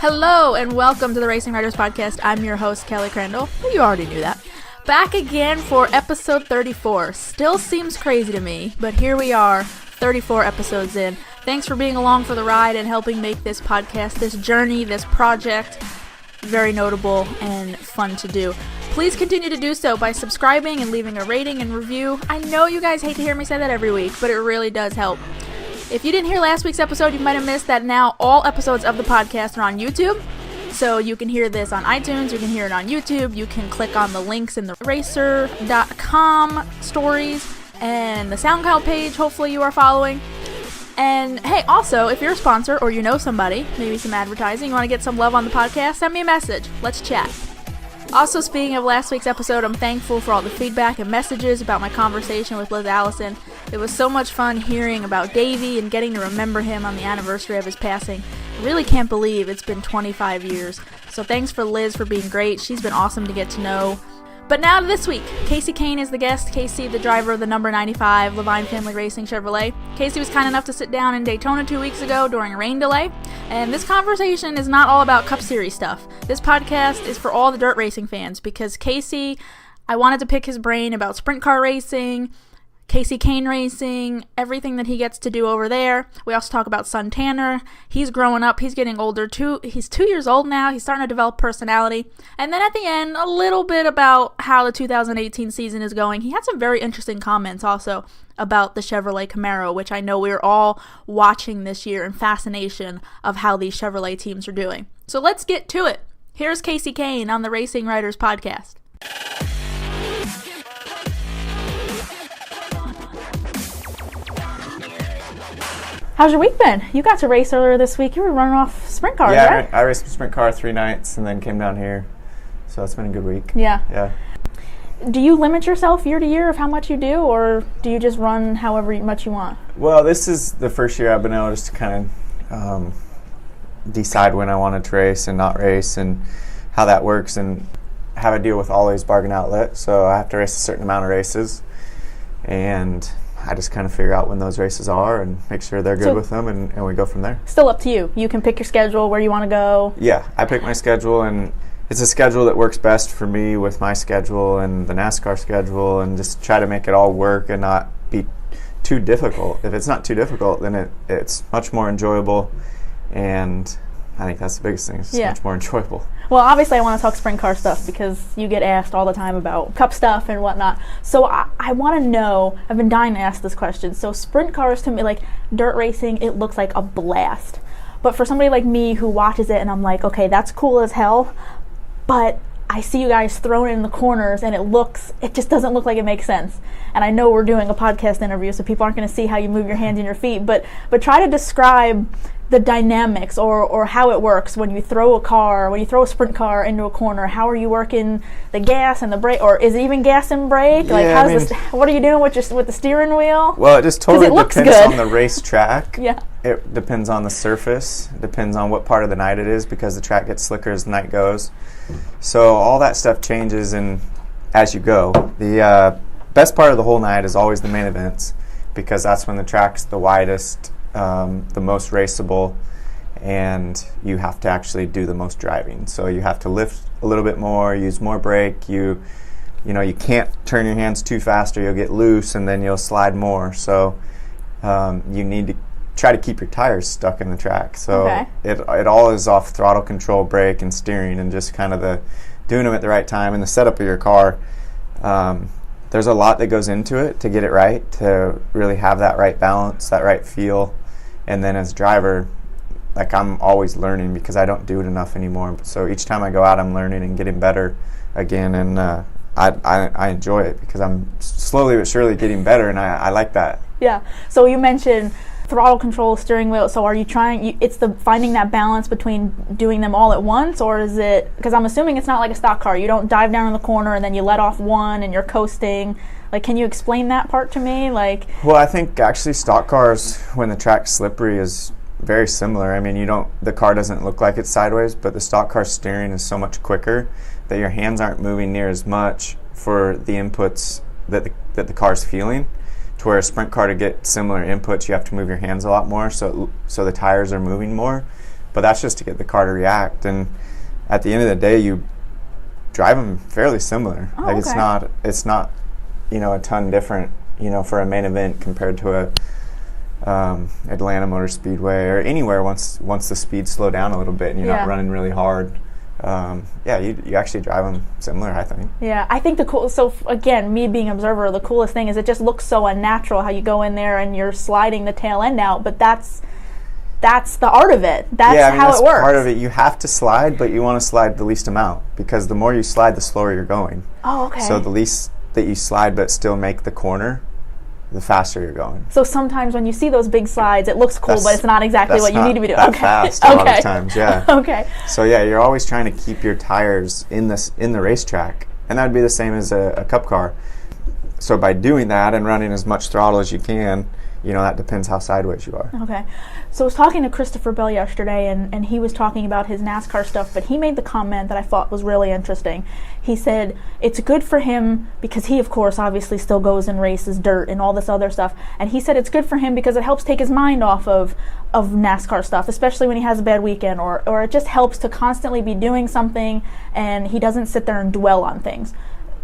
Hello and welcome to the Racing Writers Podcast. I'm your host, Kelly Crandall. Well, you already knew that. Back again for episode 34. Still seems crazy to me, but here we are, 34 episodes in. Thanks for being along for the ride and helping make this podcast, this journey, this project very notable and fun to do. Please continue to do so by subscribing and leaving a rating and review. I know you guys hate to hear me say that every week, but it really does help. If you didn't hear last week's episode, you might have missed that now all episodes of the podcast are on YouTube. So you can hear this on iTunes, you can hear it on YouTube, you can click on the links in the racer.com stories and the SoundCloud page, hopefully you are following. And hey, also, if you're a sponsor or you know somebody, maybe some advertising, you want to get some love on the podcast, send me a message. Let's chat. Also, speaking of last week's episode, I'm thankful for all the feedback and messages about my conversation with Liz Allison. It was so much fun hearing about Davey and getting to remember him on the anniversary of his passing. I really can't believe it's been 25 years. So thanks for Liz for being great. She's been awesome to get to know. But now to this week. Kasey Kahne is the guest. Kasey, the driver of the number 95 Leavine Family Racing Chevrolet. Kasey was kind enough to sit down in Daytona 2 weeks ago during a rain delay. And this conversation is not all about Cup Series stuff. This podcast is for all the dirt racing fans because Kasey, I wanted to pick his brain about sprint car racing, Kasey Kahne Racing, everything that he gets to do over there. We also talk about son Tanner. He's growing up. He's getting older too. He's 2 years old now. He's starting to develop personality. And then at the end, a little bit about how the 2018 season is going. He had some very interesting comments also about the Chevrolet Camaro, which I know we're all watching this year in fascination of how these Chevrolet teams are doing. So let's get to it. Here's Kasey Kahne on the Racing Writers Podcast. How's your week been? You got to race earlier this week. You were running off sprint cars, right? Yeah, I raced a sprint car 3 nights and then came down here. So it's been a good week. Yeah. Do you limit yourself year to year of how much you do, or do you just run however much you want? Well, this is the first year I've been able just to kind of decide when I wanted to race and not race and how that works, and have a deal with Always Bargain Outlet. So I have to race a certain amount of races, and I just kind of figure out when those races are and make sure they're good with them, and we go from there. Still up to you. You can pick your schedule, where you want to go. Yeah, I pick my schedule, and it's a schedule that works best for me with my schedule and the NASCAR schedule, and just try to make it all work and not be too difficult. If it's not too difficult, then it's much more enjoyable, and I think that's the biggest thing. It's much more enjoyable. Well, obviously I want to talk sprint car stuff because you get asked all the time about Cup stuff and whatnot. So I want to know, I've been dying to ask this question. So sprint cars to me, like dirt racing, it looks like a blast. But for somebody like me who watches it and I'm like, okay, that's cool as hell, but I see you guys throwing it in the corners and it just doesn't look like it makes sense. And I know we're doing a podcast interview, so people aren't going to see how you move your hands and your feet, but try to describe the dynamics or how it works when you throw a sprint car into a corner. How are you working the gas and the brake, or is it even gas and brake? Like, what are you doing with the steering wheel? Well, it just totally depends on the racetrack. Yeah. It depends on the surface, depends on what part of the night it is, because the track gets slicker as the night goes. So all that stuff changes as you go. The best part of the whole night is always the main events, because that's when the track's the widest, the most raceable, and you have to actually do the most driving. So you have to lift a little bit more, use more brake. You can't turn your hands too fast or you'll get loose and then you'll slide more. So you need to try to keep your tires stuck in the track. So it all is off throttle control, brake, and steering, and just kind of doing them at the right time and the setup of your car. There's a lot that goes into it to get it right, to really have that right balance, that right feel. And then as a driver, like, I'm always learning because I don't do it enough anymore. So each time I go out, I'm learning and getting better again. And I enjoy it because I'm slowly but surely getting better, and I like that. Yeah. So you mentioned throttle control, steering wheel. So are you trying, it's the finding that balance between doing them all at once, or is it, because I'm assuming it's not like a stock car. You don't dive down in the corner and then you let off one and you're coasting. Like, can you explain that part to me? Well, I think actually stock cars, when the track's slippery, is very similar. I mean, the car doesn't look like it's sideways, but the stock car steering is so much quicker that your hands aren't moving near as much for the inputs that the car's feeling. To where a sprint car, to get similar inputs, you have to move your hands a lot more, so the tires are moving more. but that's just to get the car to react. And at the end of the day, you drive them fairly similar. Okay. It's not a ton different, for a main event compared to a Atlanta Motor Speedway or anywhere once the speeds slow down a little bit and you're not running really hard. You actually drive them similar, I think. Yeah, I think again, me being observer, the coolest thing is it just looks so unnatural how you go in there and you're sliding the tail end out, but that's the art of it. That's how it works. Part of it. You have to slide, but you want to slide the least amount, because the more you slide, the slower you're going. Oh, okay. So the least that you slide but still make the corner, the faster you're going. So sometimes when you see those big slides, it looks cool, but it's not exactly what you need to be doing. That fast a lot of times, yeah. Okay. So you're always trying to keep your tires in the racetrack, and that would be the same as a cup car. So by doing that and running as much throttle as you can, that depends how sideways you are. Okay. So I was talking to Christopher Bell yesterday, and he was talking about his NASCAR stuff, but he made the comment that I thought was really interesting. He said it's good for him because he, of course, obviously still goes and races dirt and all this other stuff, and he said it's good for him because it helps take his mind off of NASCAR stuff, especially when he has a bad weekend, or it just helps to constantly be doing something, and he doesn't sit there and dwell on things.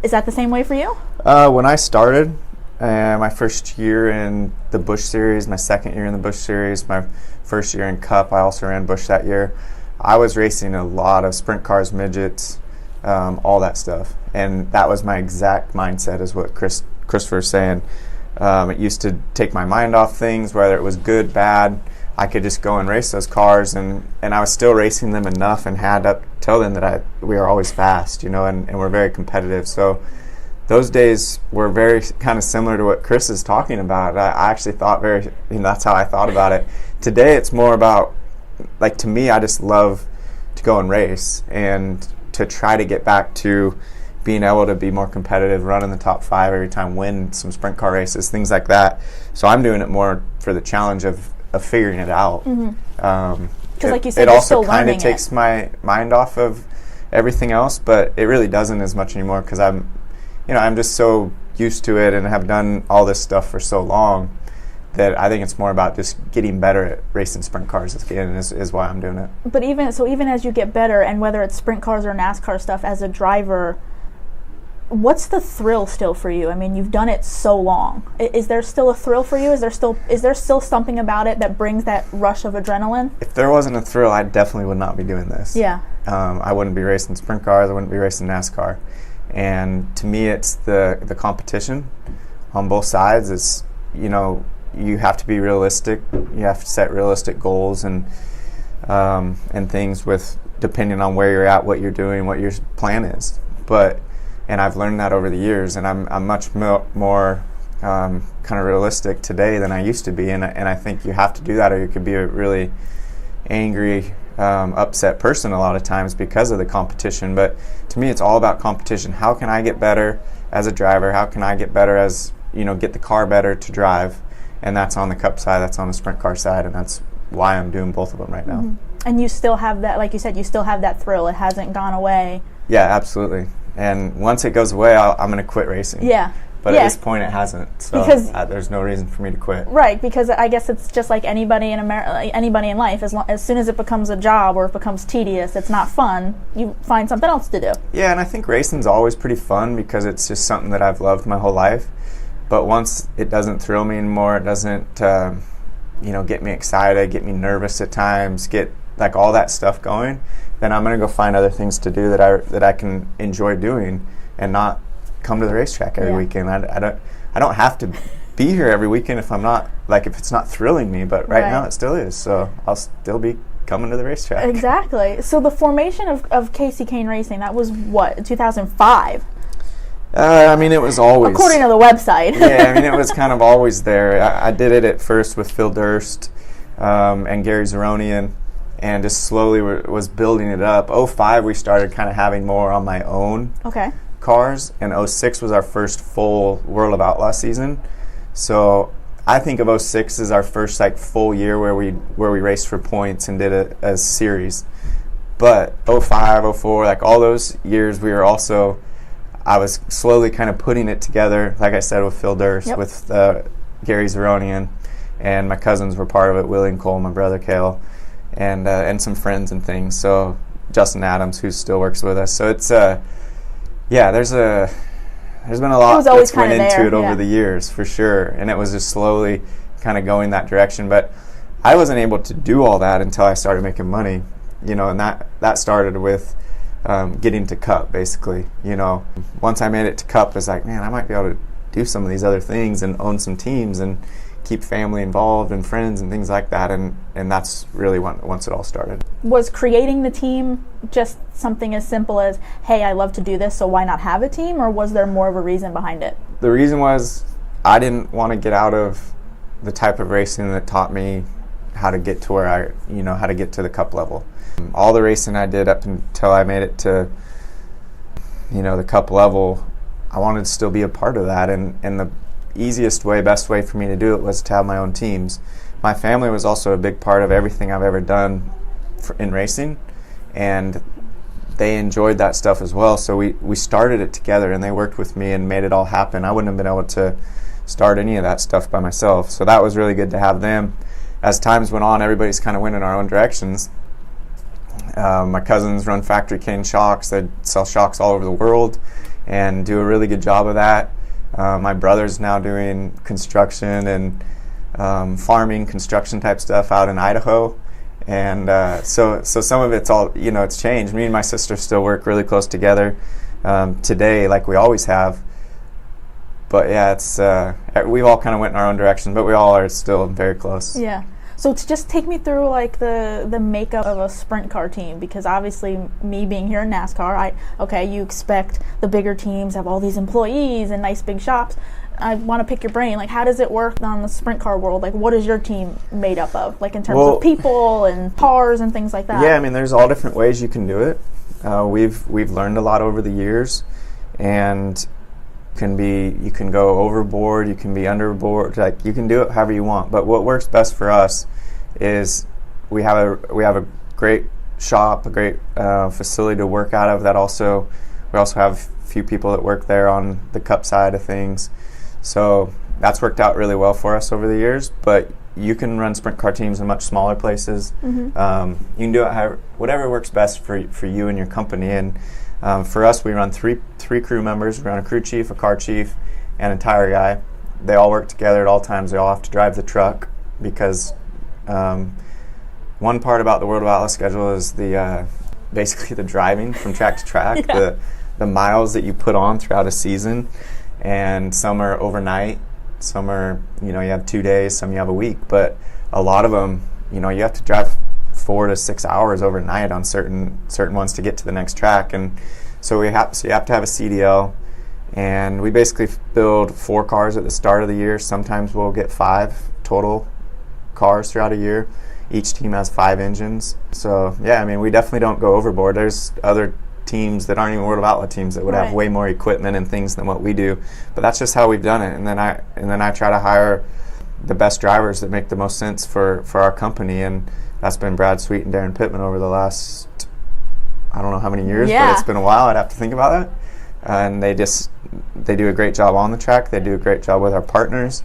Is that the same way for you? When I started, my first year in the Busch Series, my second year in the Busch Series, my first year in Cup, I also ran Busch that year. I was racing a lot of sprint cars, midgets, all that stuff. And that was my exact mindset, is what Christopher's saying. It used to take my mind off things, whether it was good, bad. I could just go and race those cars, and I was still racing them enough and had to tell them that we are always fast, and we're very competitive. So those days were very kind of similar to what Chris is talking about. I actually thought that's how I thought about it. Today it's more about, to me, I just love to go and race and to try to get back to being able to be more competitive, run in the top 5 every time, win some sprint car races, things like that. So I'm doing it more for the challenge of figuring it out. Because like you said, it you're also still learning kind of takes my mind off of everything else, but it really doesn't as much anymore, because I'm just so used to it and have done all this stuff for so long that I think it's more about just getting better at racing sprint cars again is why I'm doing it. But even as you get better, and whether it's sprint cars or NASCAR stuff, as a driver, what's the thrill still for you? I mean, you've done it so long. Is there still a thrill for you? Is there still something about it that brings that rush of adrenaline? If there wasn't a thrill, I definitely would not be doing this. Yeah. I wouldn't be racing sprint cars. I wouldn't be racing NASCAR. And to me, it's the competition on both sides. It's, you have to be realistic. You have to set realistic goals and things with depending on where you're at, what you're doing, what your plan is. And I've learned that over the years, and I'm much more kind of realistic today than I used to be. And I think you have to do that, or you could be a really angry, upset person a lot of times because of the competition. But to me, it's all about competition. How can I get better as a driver? How can I get better as, get the car better to drive? And that's on the Cup side, that's on the sprint car side, and that's why I'm doing both of them right now. And you still have that, like you said, you still have that thrill. It hasn't gone away. Yeah, absolutely. And once it goes away, I'm going to quit racing. Yeah. But at this point, it hasn't. So because there's no reason for me to quit. Right, because I guess it's just like anybody in anybody in life. As soon as it becomes a job or it becomes tedious, it's not fun, you find something else to do. Yeah, and I think racing's always pretty fun because it's just something that I've loved my whole life. But once it doesn't thrill me anymore, it doesn't, get me excited, get me nervous at times, get like all that stuff going, then I'm going to go find other things to do that I can enjoy doing and not come to the racetrack every weekend. I don't have to be here every weekend if I'm not, if it's not thrilling me, but right now it still is. So I'll still be coming to the racetrack. Exactly. So the formation of Kasey Kahne Racing, that was what, 2005? It was always, according to the website. Yeah, it was kind of always there. I did it at first with Phil Durst and Gary Zeronian, and just slowly was building it up. 2005 we started kind of having more on my own cars, and 2006 was our first full World of Outlaw season. So I think of 2006 as our first full year where we raced for points and did a series. But 2005, 2004, all those years I was slowly kind of putting it together, like I said, with Phil Durst, with Gary Zeronian, and my cousins were part of it, Willie and Cole, my brother Cale. and some friends and things. So Justin Adams, who still works with us. So it's there's been a lot that's went into it over the years, for sure, and it was just slowly kind of going that direction. But I wasn't able to do all that until I started making money, and that started with getting to Cup, basically. Once I made it to Cup, I was like, man, I might be able to do some of these other things and own some teams and keep family involved and friends and things like that, and that's really once it all started. Was creating the team just something as simple as, hey, I love to do this, so why not have a team, or was there more of a reason behind it? The reason was I didn't want to get out of the type of racing that taught me how to get to where how to get to the Cup level. All the racing I did up until I made it to the Cup level, I wanted to still be a part of that, and the easiest way, best way for me to do it was to have my own teams. My family was also a big part of everything I've ever done in racing, and they enjoyed that stuff as well. So we started it together, and they worked with me and made it all happen. I wouldn't have been able to start any of that stuff by myself. So that was really good to have them. As times went on, everybody's kind of went in our own directions. My cousins run Factory Cane shocks. They sell shocks all over the world and do a really good job of that. My brother's now doing construction and farming, construction type stuff out in Idaho, and so some of it's all it's changed. Me and my sister still work really close together today, like we always have. But yeah, it's we've all kind of went in our own direction, but we all are still very close. Yeah. So to just take me through like the makeup of a sprint car team, because obviously me being here in NASCAR, you expect the bigger teams have all these employees and nice big shops. I want to pick your brain. Like, how does it work on the sprint car world? Like, what is your team made up of? Like in terms of people and cars and things like that. Yeah, I mean, there's all different ways you can do it. We've learned a lot over the years, and you can go overboard, you can be underboard, like you can do it however you want. But what works best for us is we have a great shop, a great facility to work out of. We also have a few people that work there on the Cup side of things. So that's worked out really well for us over the years. But you can run sprint car teams in much smaller places. Mm-hmm. You can do it whatever works best for you and your company. And for us, we run three crew members. We run a crew chief, a car chief, and a tire guy. They all work together at all times. They all have to drive the truck because one part about the World of Outlaw schedule is basically the driving from track to track, yeah. the miles that you put on throughout a season, and some are overnight, some are you have 2 days, some you have a week, but a lot of them you have to drive 4 to 6 hours overnight on certain ones to get to the next track. And so you have to have a CDL, and we basically build 4 cars at the start of the year. Sometimes we'll get 5 total cars throughout a year. Each team has 5 engines. So yeah, I mean, we definitely don't go overboard. There's other teams that aren't even World of Outlaw teams that would have way more equipment and things than what we do, but that's just how we've done it. And then I try to hire the best drivers that make the most sense for our company, and that's been Brad Sweet and Darren Pittman over the last, I don't know how many years, but it's been a while. I'd have to think about that. And they do a great job on the track. They do a great job with our partners,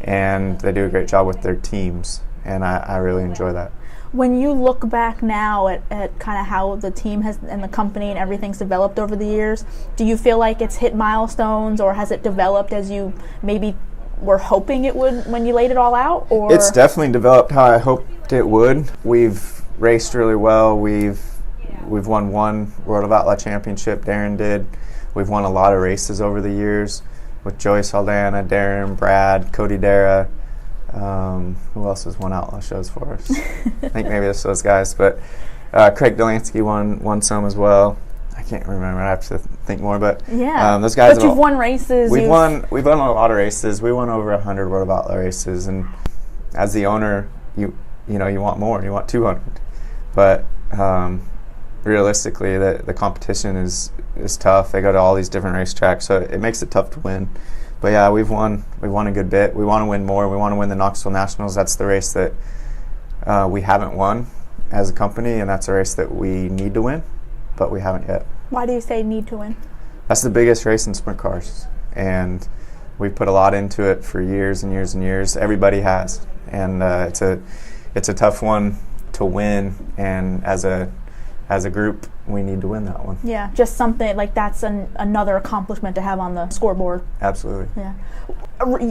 and they do a great job with their teams. And I really enjoy that. When you look back now at kind of how the team has and the company and everything's developed over the years, do you feel like it's hit milestones, or has it developed as you maybe were hoping it would when you laid it all out? Or it's definitely developed how I hoped it would. We've raced really well. We've won 1 World of Outlaw championship. Darren did. We've won a lot of races over the years with Joey Saldana, Darren, Brad, Cody Dara. Who else has won Outlaw shows for us? I think maybe it's those guys. But Craig Delansky won some as well. I can't remember. I have to think more. But those guys. But you've won races. We've won a lot of races. We won over 100 World of Outlaw races, and as the owner, you want more. You want 200. But realistically, the competition is tough. They go to all these different racetracks, so it makes it tough to win. But yeah, we've won a good bit. We want to win more. We want to win the Knoxville Nationals. That's the race that we haven't won as a company, and that's a race that we need to win, but we haven't yet. Why do you say need to win? That's the biggest race in sprint cars, and we've put a lot into it for years and years and years. Everybody has, and it's a tough one to win, and as a group, we need to win that one. Yeah, just something like that's another accomplishment to have on the scoreboard. Absolutely. Yeah.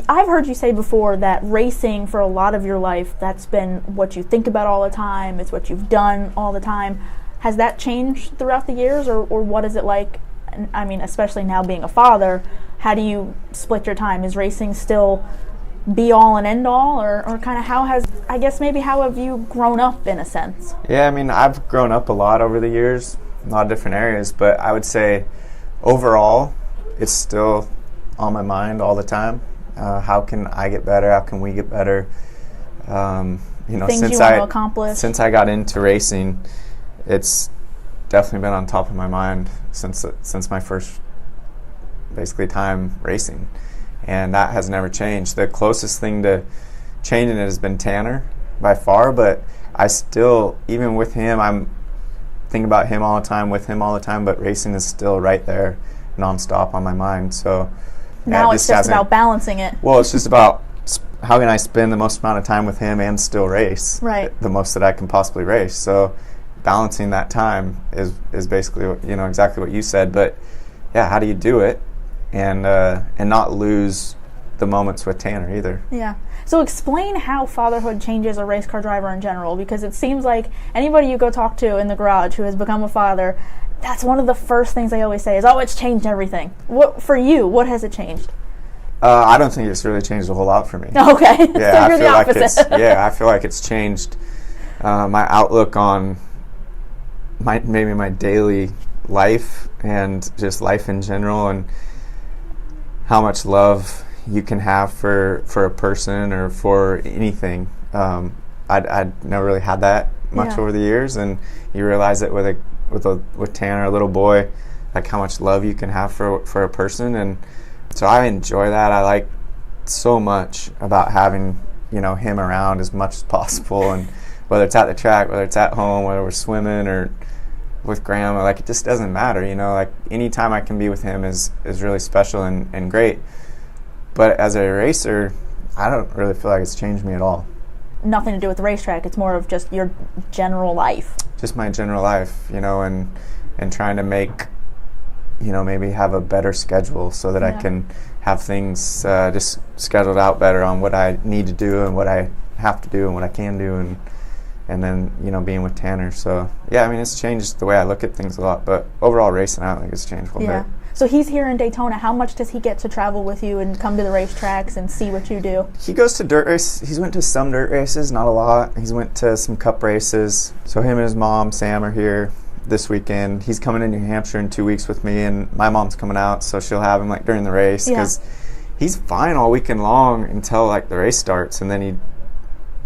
I've heard you say before that racing for a lot of your life, that's been what you think about all the time, it's what you've done all the time. Has that changed throughout the years, or what is it like? I mean, especially now being a father, how do you split your time? Is racing still be all and end all, or kind of how have you grown up in a sense? Yeah, I mean, I've grown up a lot over the years, a lot of different areas, but I would say overall it's still on my mind all the time. How can I get better? How can we get better? Things you want to accomplish. Since I got into racing, it's definitely been on top of my mind since my first basically time racing. And that has never changed. The closest thing to changing it has been Tanner by far, but I still, even with him, I'm thinking about him all the time, with him all the time, but racing is still right there nonstop on my mind. So now it's just about balancing it. Well, it's just about how can I spend the most amount of time with him and still race the most that I can possibly race. So balancing that time is basically exactly what you said. But yeah, how do you do it? And not lose the moments with Tanner either. Yeah. So explain how fatherhood changes a race car driver in general, because it seems like anybody you go talk to in the garage who has become a father, that's one of the first things they always say is, "Oh, it's changed everything." What for you? What has it changed? I don't think it's really changed a whole lot for me. Okay. Yeah, so you're the opposite. I feel like it's changed my outlook on maybe my daily life and just life in general, and how much love you can have for a person or for anything. I'd never really had that much over the years, and you realize it with Tanner, a little boy, like how much love you can have for a person. And so I enjoy that. I like so much about having him around as much as possible, and whether it's at the track, whether it's at home, whether we're swimming or with grandma, like it just doesn't matter, like any time I can be with him is really special and great. But as a racer, I don't really feel like it's changed me at all. Nothing to do with the racetrack, it's more of just your general life. Just my general life, and trying to make, maybe have a better schedule so that I can have things just scheduled out better on what I need to do and what I have to do and what I can do, and then being with Tanner. So yeah, I mean, it's changed the way I look at things a lot, but overall racing, I don't think it's changed a little bit. So he's here in Daytona. How much does he get to travel with you and come to the racetracks and see what you do? He goes to dirt races. He's went to some dirt races, not a lot. He's went to some cup races. So him and his mom, Sam, are here this weekend. He's coming to New Hampshire in 2 weeks with me, and my mom's coming out, so she'll have him like during the race, because he's fine all weekend long until like the race starts, and then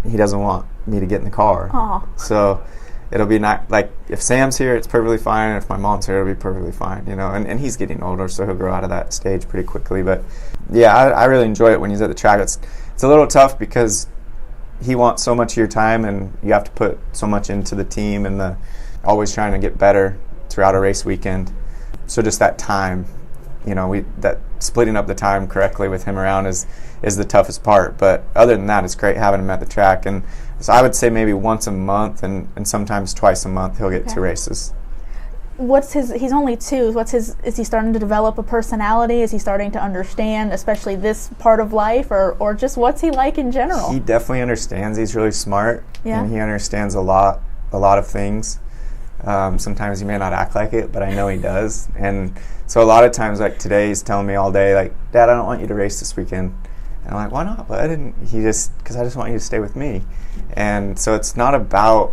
he doesn't want me to get in the car. Aww. So it'll be not like if Sam's here, it's perfectly fine. And if my mom's here, it'll be perfectly fine. And he's getting older, so he'll grow out of that stage pretty quickly. But yeah, I really enjoy it when he's at the track. It's a little tough because he wants so much of your time, and you have to put so much into the team and always trying to get better throughout a race weekend. So just that time, that splitting up the time correctly with him around is the toughest part. But other than that, it's great having him at the track. And so I would say maybe once a month and sometimes twice a month he'll get to races. He's only 2, is he starting to develop a personality? Is he starting to understand, especially this part of life, or just what's he like in general? He definitely understands. He's really smart, and he understands a lot of things. Sometimes he may not act like it, but I know he does. And so a lot of times, like today, he's telling me all day, like, "Dad, I don't want you to race this weekend." And I'm like, "Why not, bud?" And because I just want you to stay with me. And so it's not about,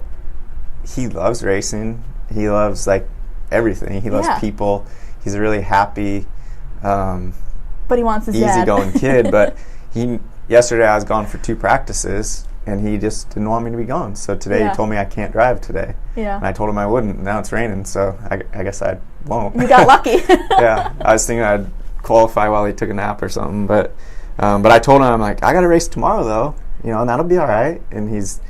he loves racing. He loves like everything. He loves people. He's a really happy, but he wants his easygoing kid. But yesterday I was gone for 2 practices, and he just didn't want me to be gone. So today he told me I can't drive today. Yeah. And I told him I wouldn't. Now it's raining, so I guess I won't. You got lucky. Yeah. I was thinking I'd qualify while he took a nap or something, but I told him, I'm like, I got to race tomorrow though, and that'll be all right. And he's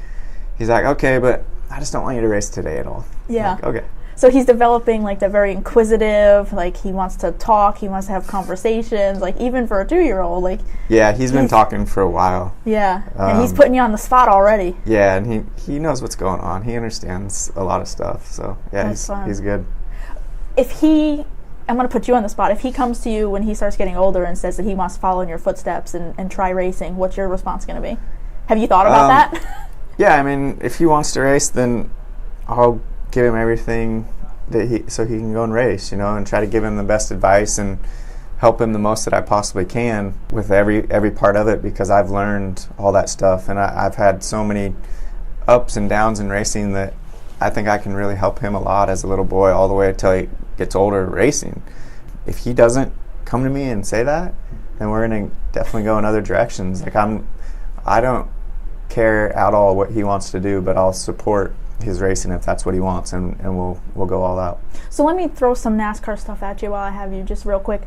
like, okay, but I just don't want you to race today at all. Yeah. I'm like, okay. So he's developing like the very inquisitive, like he wants to talk, he wants to have conversations, like even for a 2-year-old, like. Yeah, he's been talking for a while. Yeah, and he's putting you on the spot already. Yeah, and he knows what's going on. He understands a lot of stuff. So yeah, he's good. I'm going to put you on the spot. If he comes to you when he starts getting older and says that he wants to follow in your footsteps and try racing, what's your response going to be? Have you thought about that? Yeah, I mean, if he wants to race, then I'll give him everything so he can go and race, and try to give him the best advice and help him the most that I possibly can with every part of it, because I've learned all that stuff, and I've had so many ups and downs in racing that I think I can really help him a lot as a little boy all the way until he gets older racing. If he doesn't come to me and say that, then we're going to definitely go in other directions. Like I don't care at all what he wants to do, but I'll support his racing if that's what he wants, and we'll go all out. So let me throw some NASCAR stuff at you while I have you, just real quick.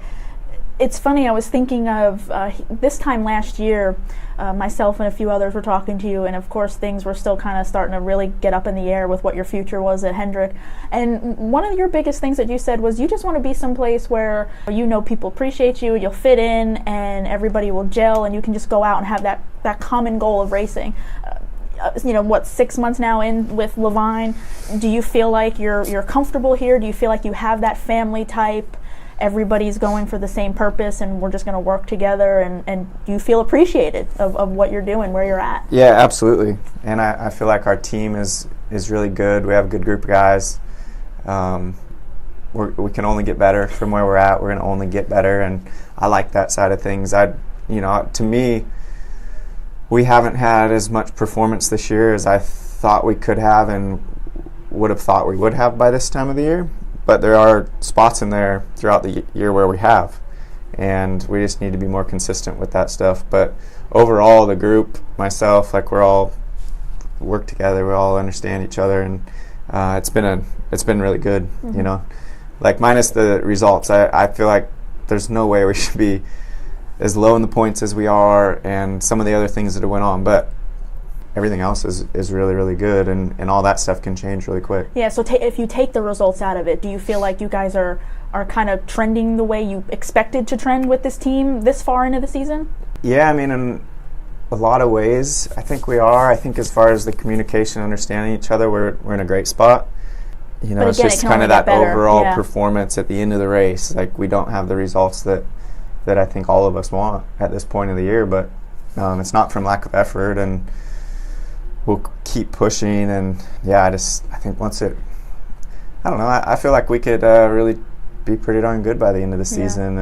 It's funny, I was thinking of this time last year, myself and a few others were talking to you, and of course things were still kind of starting to really get up in the air with what your future was at Hendrick. And one of your biggest things that you said was you just want to be someplace where people appreciate you, you'll fit in, and everybody will gel, and you can just go out and have that common goal of racing. 6 months now in with Leavine, do you feel like you're comfortable here? Do you feel like you have that family type? Everybody's going for the same purpose, and we're just going to work together, and you feel appreciated of what you're doing, where you're at? Yeah, absolutely. And I feel like our team is really good. We have a good group of guys. We can only get better from where we're at. We're going to only get better, and I like that side of things. To me, we haven't had as much performance this year as I thought we could have and would have thought we would have by this time of the year. But there are spots in there throughout the year where we have, and we just need to be more consistent with that stuff. But overall, the group, myself, like we're all work together, we all understand each other, and it's been really good. Mm-hmm. Like minus the results, I feel like there's no way we should be as low in the points as we are, and some of the other things that went on, but everything else is really, really good, and all that stuff can change really quick. Yeah, so if you take the results out of it, do you feel like you guys are kind of trending the way you expected to trend with this team this far into the season? Yeah, I mean, in a lot of ways, I think we are. I think as far as the communication, understanding each other, we're in a great spot. It's just kind of that overall performance at the end of the race. Like, we don't have the results that I think all of us want at this point of the year, but it's not from lack of effort, and we'll keep pushing. And yeah, I think I feel like we could really be pretty darn good by the end of the season,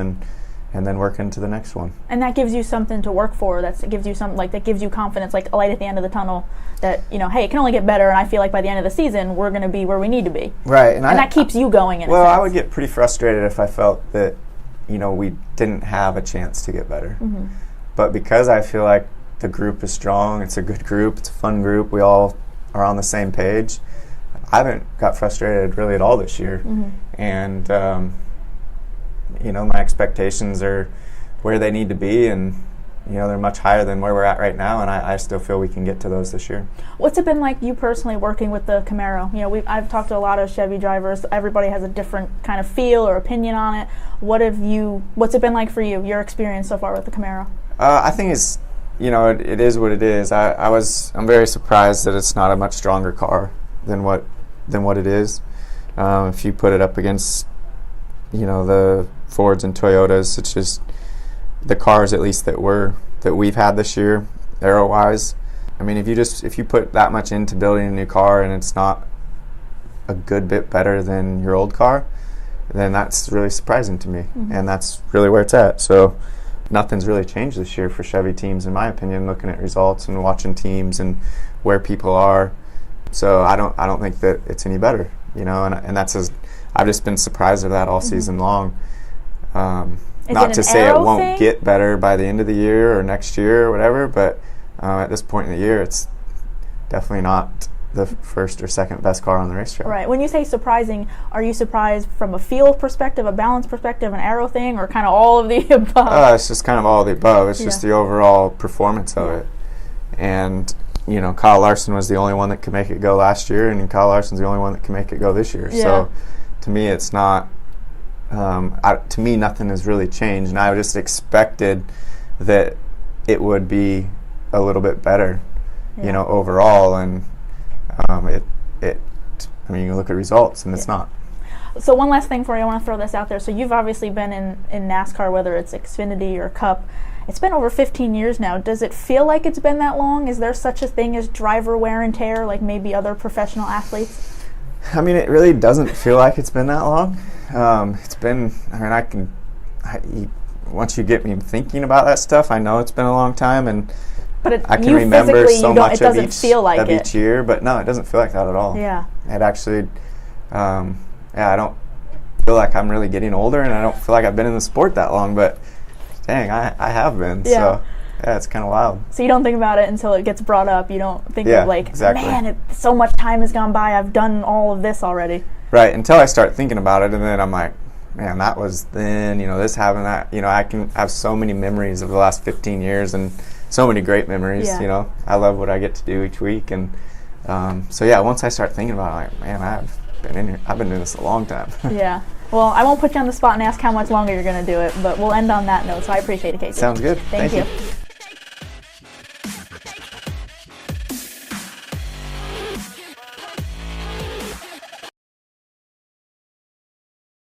and then work into the next one. And that gives you something to work for. That gives you confidence, like a light at the end of the tunnel. That hey, it can only get better. And I feel like by the end of the season, we're going to be where we need to be. Right, and that keeps you going. Well, I would get pretty frustrated if I felt that we didn't have a chance to get better. Mm-hmm. But because I feel like the group is strong, it's a good group, it's a fun group, we all are on the same page, I haven't got frustrated really at all this year. Mm-hmm. And my expectations are where they need to be, and they're much higher than where we're at right now, and I still feel we can get to those this year. What's it been like you personally working with the Camaro? I've talked to a lot of Chevy drivers. Everybody has a different kind of feel or opinion on it. What's it been like for you, your experience so far with the Camaro? I think it's, it is what it is. I'm very surprised that it's not a much stronger car than what it is. If you put it up against, the Fords and Toyotas, it's just the cars, at least that we've had this year, aero-wise. I mean, if you put that much into building a new car and it's not a good bit better than your old car, then that's really surprising to me. Mm-hmm. And that's really where it's at. So nothing's really changed this year for Chevy teams, in my opinion, looking at results and watching teams and where people are. So I don't think that it's any better, and that's I've just been surprised of that all mm-hmm. season long. Not to say it won't get better by the end of the year or next year or whatever, but at this point in the year, it's definitely not the first or second best car on the racetrack. Right. When you say surprising, are you surprised from a feel perspective, a balance perspective, an aero thing, or kind of all of the above? It's just kind of all of the above. It's just the overall performance of it. And Kyle Larson was the only one that could make it go last year, and Kyle Larson's the only one that can make it go this year. Yeah. So to me, it's not. To me, nothing has really changed, and I just expected that it would be a little bit better, overall. And I mean, you look at results, and it's not. So one last thing for you, I want to throw this out there. So you've obviously been in NASCAR, whether it's Xfinity or Cup. It's been over 15 years now. Does it feel like it's been that long? Is there such a thing as driver wear and tear, like maybe other professional athletes? I mean, it really doesn't feel like it's been that long. It's been, once you get me thinking about that stuff, I know it's been a long time, but I can remember so much of each year, but no, it doesn't feel like that at all. Yeah. It actually, I don't feel like I'm really getting older, and I don't feel like I've been in the sport that long, but dang, I have been. Yeah. So, yeah, it's kind of wild. So you don't think about it until it gets brought up. You don't think of exactly. Man, so much time has gone by. I've done all of this already. Right, until I start thinking about it, and then I'm like, man, that was then, this happened, that, I can have so many memories of the last 15 years and so many great memories, Yeah. I love what I get to do each week. And so, yeah, once I start thinking about it, I'm like, man, I've been doing this a long time. Yeah. Well, I won't put you on the spot and ask how much longer you're going to do it, but we'll end on that note, so I appreciate it, Kasey. Sounds good. Thank you.